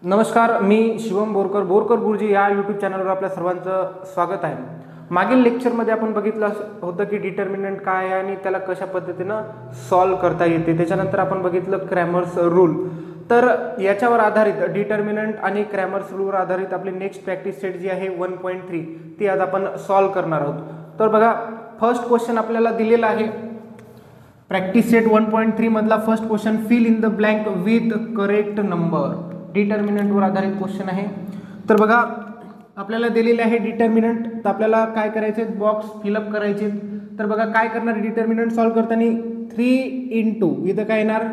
नमस्कार, मी शिवम बोरकर गुरुजी या यूट्यूब चॅनलवर आपल्या सर्वांचं स्वागत आहे। मागील लेक्चरमध्ये आपण बघितलं होतं की डिटर्मिनंट काय आहे आणि त्याला कशा पद्धतीनं सॉल्व करता येते। त्याच्यानंतर आपण बघितलं क्रॅमर्स रूल। तर याच्यावर आधारित डिटर्मिनंट आणि क्रॅमर्स रूलवर आधारित आपली नेक्स्ट प्रॅक्टिस सेट जी आहे 1.3 ती आज आपण सॉल्व करणार आहोत। तर बघा, फर्स्ट क्वेश्चन आपल्याला दिलेला आहे प्रॅक्टिस सेट 1.3 मधला first question, fill in the blank with correct number. डिटर्मिनंटवर आधारित क्वेश्चन आहे। तर बघा, आपल्याला दिलेले आहे डिटर्मिनंट, तर आपल्याला काय करायचे, बॉक्स फिलअप करायचे। तर बघा काय करणार, डिटर्मिनंट सॉल्व करताना 3 इंटू इथं काय येणार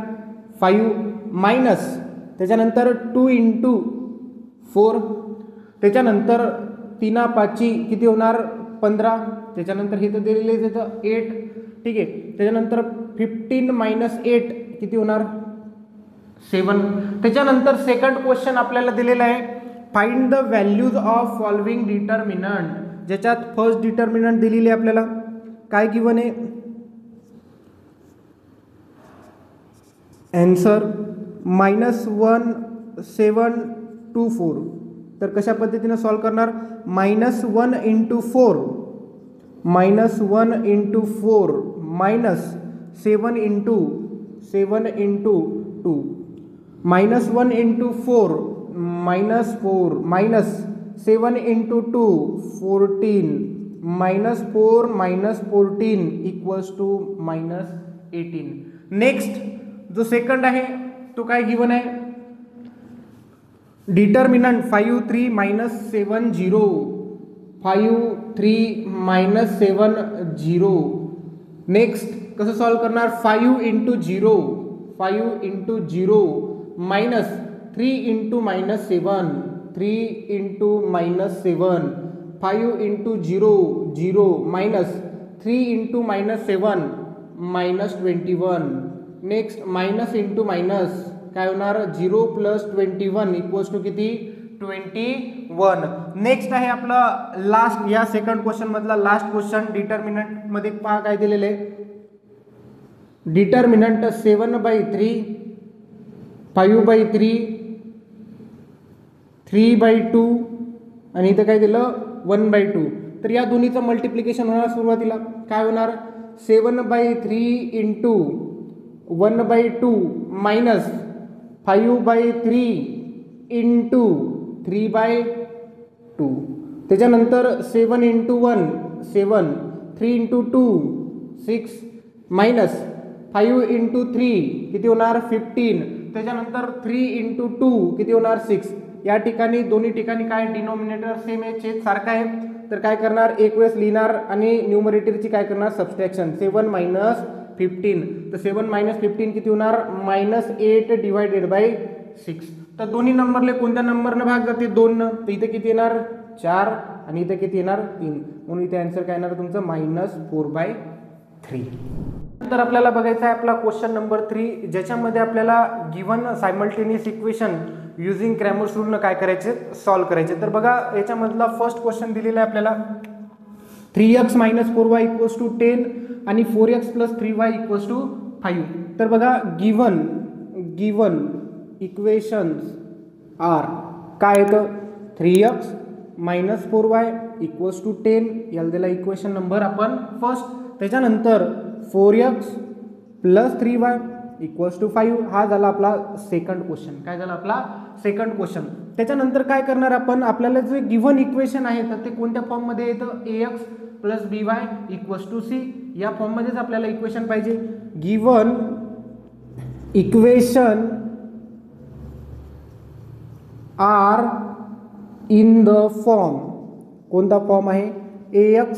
5 मायनस त्याच्यानंतर 2 इंटू 4, त्याच्यानंतर 3 5 किती होणार 15, त्याच्यानंतर हे तर दिलेले आहे 8, ठीक आहे। त्याच्यानंतर 15 मायनस 8 किती होणार 7। त्याच्यानंतर सेकंड क्वेश्चन आपल्याला दिलेला आहे, find the values of following determinant, ज्याच्यात फर्स्ट डिटर्मिनंट दिलेली आहे आपल्याला, काय गिवन आहे आन्सर -1724। तर कशा पद्धतीने सॉल्व करणार, -1 into 4 minus 7 into 2 -1 into 4 -4 minus 7 into 2 14 -4 -14 equals to -18। Next जो सेकंड आहे तो काय गिवन आहे, डिटर्मिनंट 5 3 -7 0 5 3 -7 0। नेक्स्ट कसं सॉल्व करणार, 5 into 0 minus 3 into -7 3 into -7 5 into 0 minus 3 into -7 -21। Next minus into minus काय होणार, 0 प्लस 21 इक्वल्स टू किती 21। नेक्स्ट आहे आपला लास्ट, या सेकंड क्वेश्चन मधला लास्ट क्वेश्चन। डिटर्मिनंट मध्ये पहा काय दिलेले आहे, डिटर्मिनंट 7/3 5/3 3/2 आणि इथं काय दिलं 1/2। तर या दोन्हीचं मल्टिप्लिकेशन होणार, सुरुवातीला काय होणार 7/3 इंटू 1/2 मायनस 5/3 इंटू 3/2, त्याच्यानंतर 7 इंटू 1 7 3 इंटू 2 6 मायनस 5 इंटू 3 किती होणार 15, त्याच्यानंतर 3 इंटू 2 किती होणार 6। या ठिकाणी दोन्ही ठिकाणी काय डिनोमिनेटर सेम आहे, छेद सारखा आहे। तर काय करणार, एक वेळेस लिहिणार आणि न्यूमरेटरची काय करणार सबट्रॅक्शन, 7 मायनस 15, तर 7 मायनस 15 किती होणार -8 डिवायडेड बाय 6। तर दोन्ही नंबरले कोणत्या नंबरने भाग जाते 2 न, तर इथे किती येणार 4 आणि इथे किती येणार 3, म्हणून इथे आन्सर काय येणार तुमचं -4/3। तर आपल्याला बघायचा आहे आपला क्वेश्चन नंबर 3, ज्याच्यामध्ये आपल्याला given simultaneous equation using Cramer's rule काय करायचे, सॉल्व करायचे। तर बघा, याच्यामधला फर्स्ट क्वेश्चन दिलेला आहे आपल्याला, 3x - 4y इक्वल्स टू 10 आणि 4x + 3y इक्वल्स टू 5। तर बघा, गिवन इक्वेशन्स आर काय येतं, 3x - 4y इक्वल्स टू 10, याला दिला इक्वेशन नंबर आपण फर्स्ट। त्याच्यानंतर 4x + 3y इक्वल्स टू 5, हा झाला आपला सेकंड क्वेश्चन। काय झाला आपला सेकंड क्वेश्चन। त्याच्यानंतर काय करणार आपण, आपल्याला जे गिव्हन इक्वेशन आहे तर ते कोणत्या फॉर्म मध्ये येतं, ax + by equals to c, या फॉर्म मध्येच आपल्याला इक्वेशन पाहिजे। Given equation are in the form, कोणता फॉर्म आहे, ax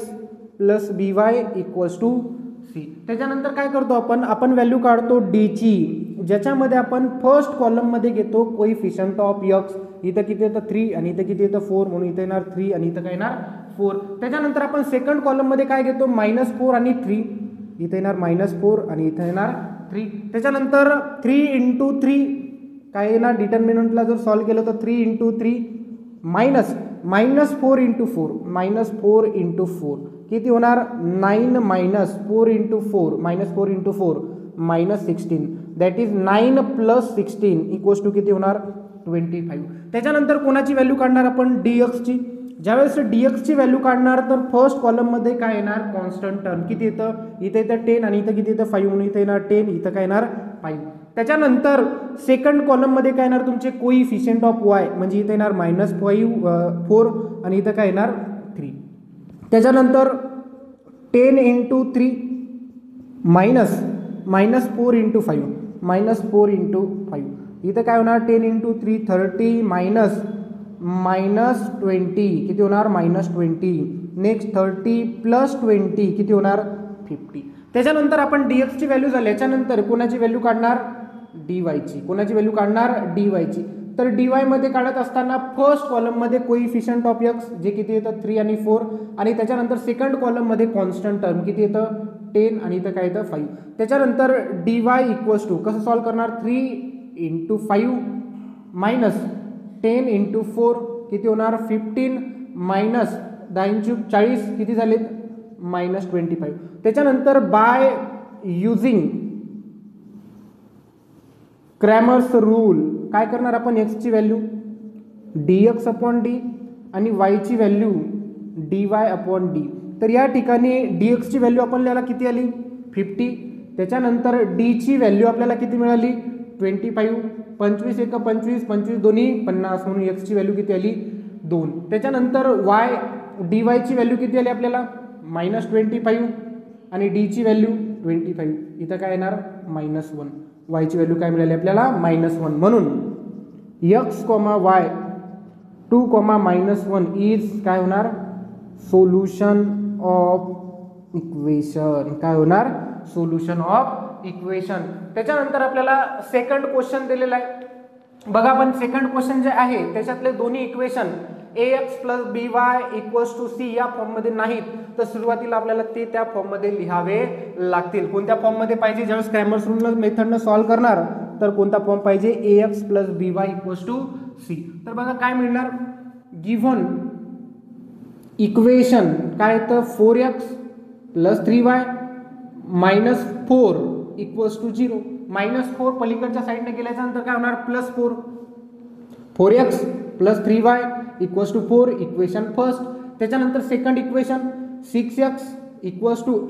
+ by equals to c। त्याच्यानंतर काय करतो आपण व्हॅल्यू काढतो d ची, ज्याच्यामध्ये आपण फर्स्ट कॉलम मध्ये घेतो कोइफिशियंट ऑफ x, इथं किती येतं 3 आणि इथं किती येतं 4, म्हणून इथं येणार 3 आणि इथं काय येणार 4। त्याच्यानंतर आपण सेकंड कॉलम मध्ये काय घेतो -4 आणि 3, इथं येणार -4 आणि इथं येणार 3। त्याच्यानंतर 3 इंटू 3 काय येणार, डिटर्मिनंटला जर सॉल्व केलं तर 3 इंटू 3 मायनस -4 इंटू 4 किती होणार 9 minus 4 into 4 -4 into 4 -16, that is 9 + 16 equals to किती होणार 25. त्याच्यानंतर कोणाची व्हॅल्यू काढणार आपण, dxची. ज्यावेळेस dxची व्हॅल्यू काढणार तर फर्स्ट कॉलममध्ये काय येणार, कॉन्स्टंट टर्म किती येतं, इथे येतं 10 आणि इथं किती येतं 5 म्हणून इथे येणार 10, इथं काय येणार 5. त्याच्यानंतर सेकंड कॉलममध्ये काय येणार तुमचे कोइफिशियंट ऑफ y, म्हणजे इथे येणार -4 आणि इथं काय येणार 3. त्याच्यानंतर 10 × 3 -4 × 5 -4 × 5. इथं काय होणार 10 × 3 30 -20 किती होणार -20. नेक्स्ट 30 + 20 किती होणार 50. त्याच्यानंतर आपण dx ची व्हॅल्यू झाली, याच्यानंतर कोणाची व्हॅल्यू काढणार, dy ची. कोणाची व्हॅल्यू काढणार, dy ची. तर dy मध्ये काढत असताना फर्स्ट कॉलम मध्ये कोइफिशियंट ऑफ x जे किती येतं 3 आणि 4 आणि त्याच्यानंतर सेकंड कॉलम मध्ये कॉन्स्टंट टर्म किती येतं 10 आणि इथं काय येतं 5. त्याच्यानंतर dy कसं सॉल्व्ह करणार, 3 × 5 -10 × 4 किती होणार 15 -10 × 40 किती झालेत -25. त्याच्यानंतर बाय युझिंग क्रॅमर्स रूल काय करणार आपण, x ची व्हॅल्यू dx/d आणि y ची व्हॅल्यू dy/d. तर या ठिकाणी dx ची व्हॅल्यू आपल्याला किती आली 50. त्याच्यानंतर d ची व्हॅल्यू आपल्याला किती मिळाली 25. 25 × 1 25, 25 दोन्ही 50 म्हणून x ची व्हॅल्यू किती आली 2. त्याच्यानंतर dy ची व्हॅल्यू किती आली आपल्याला -25 आणि d ची व्हॅल्यू 25. इथं काय येणार -1. y ची व्हॅल्यू काय मिळाली आपल्याला -1. म्हणून x, y 2, -1 इज काय होणार सोल्युशन ऑफ इक्वेशन. काय होणार सोल्युशन ऑफ इक्वेशन. त्याच्यानंतर आपल्याला सेकंड क्वेश्चन दिलेला आहे. बघा आपण सेकंड क्वेश्चन जे आहे त्याच्यातले दोन्ही इक्वेशन ax + by = c या फॉर्म मध्ये नाहीत, तर सुरुवातीला आपल्याला ते त्या फॉर्म मध्ये लिहावे लागतील. कोणत्या फॉर्म मध्ये पाहिजे, ज्यावेळेस क्रॅमर्स रूल मेथडनं सॉल्व्ह करणार तर कोणता फॉर्म पाहिजे, ax + by = c. तर बघा काय मिळणार, गिव्हन इक्वेशन काय येतं 4x + 3y -4 = 0. -4 पलीकडच्या साईडने गेल्याच्या नंतर काय होणार +4. 4x + 3y = 4 equation first. त्याच्यानंतर सेकंड इक्वेशन 6x =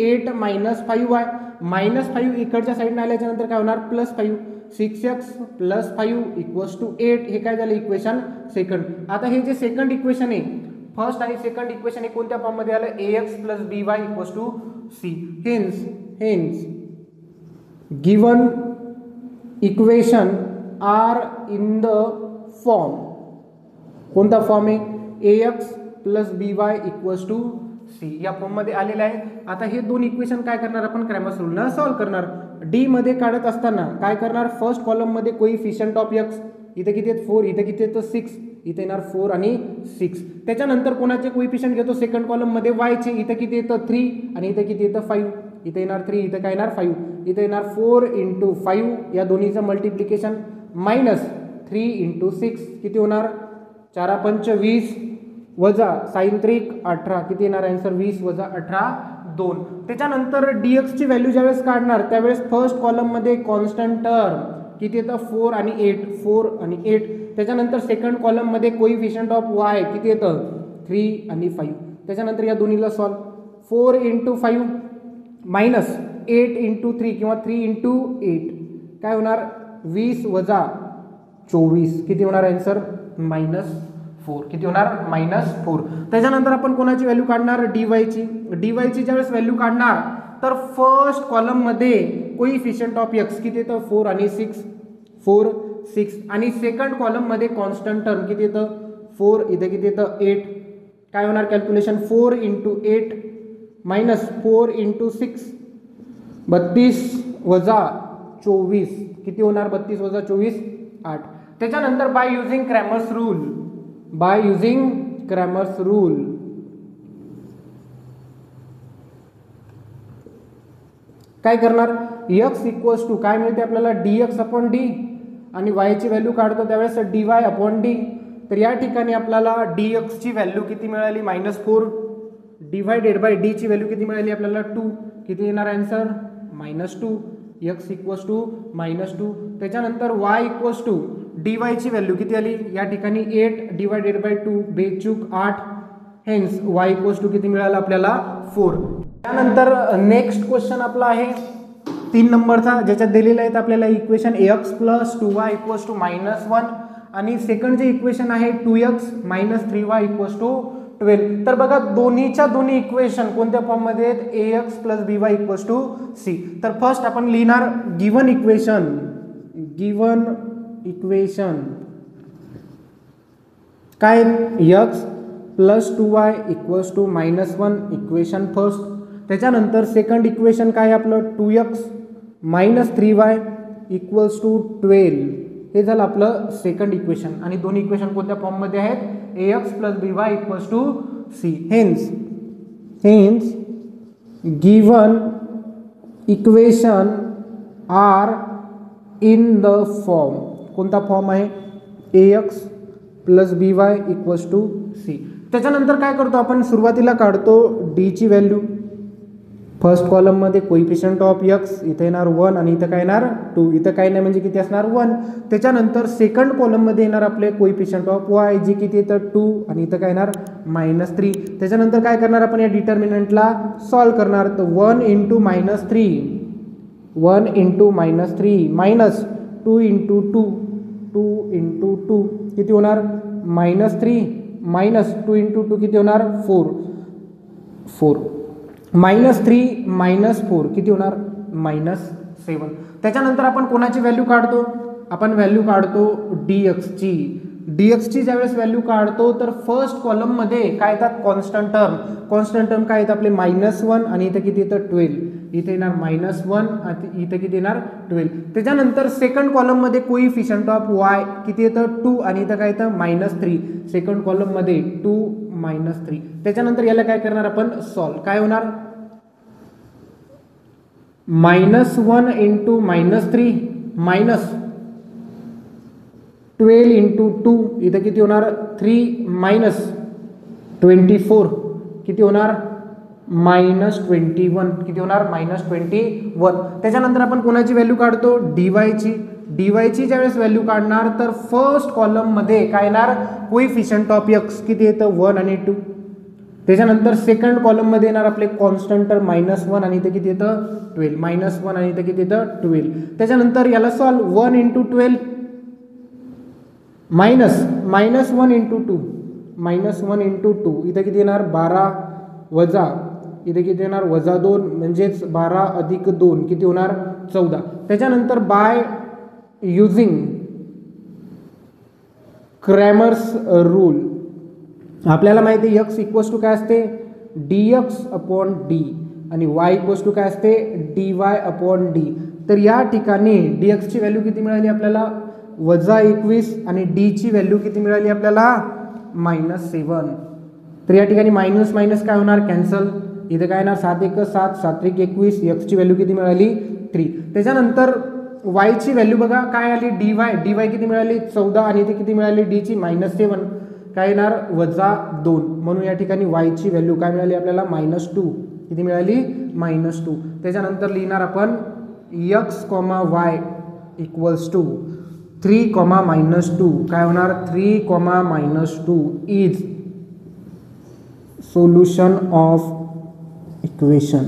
8 - 5y -5 इकडच्या साईडने आल्याच्या नंतर काय होणार +5. 6x + 5 = 8 हे काय झालं इक्वेशन सेकंड. आता हे जे सेकंड इक्वेशन आहे फर्स्ट आणि सेकंड इक्वेशन हे कोणत्या फॉर्म मध्ये आलं, ax + by = c. Hence given equation are in the form, कोणता फॉर्म आहे ax + by = c या फॉर्म मध्ये आलेला आहे. आता हे दोन इक्वेशन काय करणार आपण क्रॅमर्स रूलनं सॉल्व्ह करणार. डी मध्ये काढत असताना काय करणार, फर्स्ट कॉलम मध्ये कोइफिशियंट ऑफ x इथे किती आहेत 4, इथे किती येतं 6, इथे येणार 4 आणि 6. त्याच्यानंतर कोणाचे कोइफिशियंट घेतो सेकंड कॉलम मध्ये y चे, इथे किती येतं 3 आणि इथे किती येतं 5, इथे येणार 3, इथे काय येणार 5, इथे येणार 4 × 5 या दोन्हीचं मल्टिप्लिकेशन -3 × 6 किती होणार 4 × 5 = 20 वजा sin 3 18 किती येणार आन्सर 20 वजा 18 2. त्याच्यानंतर dx ची व्हॅल्यू ज्यावेळेस काढणार त्यावेळेस फर्स्ट कॉलम मध्ये कॉन्स्टंट टर्म किती येतं 4 आणि 8, 4 आणि 8. त्याच्यानंतर सेकंड कॉलम मध्ये कोइफिशियंट ऑफ y किती येतं 3 आणि 5. त्याच्यानंतर या दोन्हीला सॉल्व 4 × 5 -8 × 3 किंवा 3 × 8 काय होणार 20 वजा 24 किती होणार आन्सर -4 किती होणार -4. त्याच्यानंतर आपण कोणाची व्हॅल्यू काढणार dy ची. dy ची ज्यावेळेस व्हॅल्यू काढणार तर फर्स्ट कॉलम मध्ये कोइफिशियंट ऑफ x किती येतं 4 आणि 6, 4 6 आणि सेकंड कॉलम मध्ये कॉन्स्टंट टर्म किती येतं 4, इथे किती येतं 8. काय होणार कॅल्क्युलेशन 4 × 8 -4 × 6 32 वजा 24 किती होणार 32 वजा 24 8. त्याच्यानंतर बाय युझिंग क्रॅमर्स रूल काय करणार x = काय मिळते आपल्याला dx/d आणि y ची व्हॅल्यू काढतो त्यावेळेस dy/d. तर या ठिकाणी आपल्याला dx ची व्हॅल्यू किती मिळाली -4, डिवायडेड बाय d ची व्हॅल्यू किती मिळाली आपल्याला 2 किती येणार आन्सर -2. x = -2. त्याच्यानंतर y डी वायची व्हॅल्यू किती आली या ठिकाणी 8 डिवायडेड बाय 2 बेचूक 8, हेन्स y इक्वल्स टू किती मिळालं आपल्याला 4. त्यानंतर नेक्स्ट क्वेश्चन आपला आहे 3 नंबरचा, ज्याच्यात दिलेलं आहे आपल्याला equation ax plus 2y equals to -1 आणि सेकंड जे इक्वेशन आहे 2x minus 3y equals to 12. तर बघा दोन्हीच्या दोन्ही इक्वेशन कोणत्या फॉर्म मध्ये आहेत, ax plus by equals to c. तर फर्स्ट आपण लिहिणार गिवन इक्वेशन काय x plus 2y equals to -1 equation first. त्याच्यानंतर सेकंड इक्वेशन काय आपलं 2x minus 3y equals to 12. हे झालं आपलं सेकंड इक्वेशन आणि दोन्ही इक्वेशन कोणत्या फॉर्म मध्ये आहेत, ax plus by equals to c. Hence given equation are in the form, कोणता फॉर्म आहे ax plus by equals to c. त्याच्यानंतर काय करतो आपण, सुरुवातीला काढतो d ची व्हॅल्यू. फर्स्ट कॉलम मध्ये कोइफिशियंट ऑफ x इथे येणार 1 आणि इथं काय येणार 2, इथं काय नाही म्हणजे किती असणार 1. त्याच्यानंतर सेकंड कॉलम मध्ये येणार आपले कोइफिशियंट ऑफ y जे किती येतं 2 आणि इथं काय येणार -3. त्याच्यानंतर काय करणार आपण या डिटर्मिनंटला सॉल्व करणार. तर 1 इंटू -3 मायनस 2 इंटू 2 किती होणार -3 मायनस 2 इंटू 2 किती होणार 4 -3 मायनस 4 किती होणार -7. त्याच्यानंतर आपण कोणाची व्हॅल्यू काढतो, आपण व्हॅल्यू काढतो dx ची ज्यावेळेस व्हॅल्यू काढतो तर फर्स्ट कॉलम मध्ये काय येतात कॉन्स्टंट टर्म काय येतात आपले -1 आणि इथे किती येतं 12, इथे येणार -1 इथे किती येणार 12. त्याच्यानंतर सेकंड कॉलम मध्ये कोइफिशियंट ऑफ y किती येतं 2 आणि इथं काय येतं -3. सेकंड कॉलम मध्ये 2 -3. त्याच्यानंतर याला काय करणार आपण सॉल्व, काय होणार -1 इंटू -3 मायनस 12 इंटू 2 इथं किती होणार 3 मायनस 24 किती होणार -21 किती होणार -21. त्याच्यानंतर आपण कोणाची व्हॅल्यू काढतो dy ची ज्यावेळेस व्हॅल्यू काढणार तर फर्स्ट कॉलम मध्ये काय येणार कोइफिशियंट ऑफ x किती येतं 1 आणि 2. त्याच्यानंतर सेकंड कॉलम मध्ये येणार आपले कॉन्स्टंट टर्म -1 आणि इथे किती येतं 12 -1 आणि इथे किती येतं 12. त्याच्यानंतर याला सॉल्व 1 इंटू 12 -1 इंटू 2 इथे किती येणार 12 वजा इथे किती येणार -2 म्हणजेच 12 अधिक 2 किती होणार 14. त्याच्यानंतर बाय युजिंग क्रॅमर्स रूल आपल्याला माहिती आहे x इक्वल्स टू काय असते dx अपॉन d आणि y इक्वल्स टू काय असते dy अपॉन d. तर या ठिकाणी dx ची व्हॅल्यू किती मिळाली आपल्याला -21 आणि d ची व्हॅल्यू किती मिळाली आपल्याला -7. तर या ठिकाणी मायनस मायनस काय होणार कॅन्सल, इथे काय येणार 7 1 7 7 1 21, x ची व्हॅल्यू किती मिळाली 3. त्याच्यानंतर y ची व्हॅल्यू बघा काय आली dy किती मिळाली 14 आणि इथे किती मिळाली d ची -7 काय येणार -2. म्हणून या ठिकाणी y ची व्हॅल्यू काय मिळाली आपल्याला -2 किती मिळाली -2. त्याच्यानंतर लिहिणार आपण x, y इक्वल्स टू 3, -2 काय होणार 3, -2 इज सोल्युशन ऑफ इक्वेशन.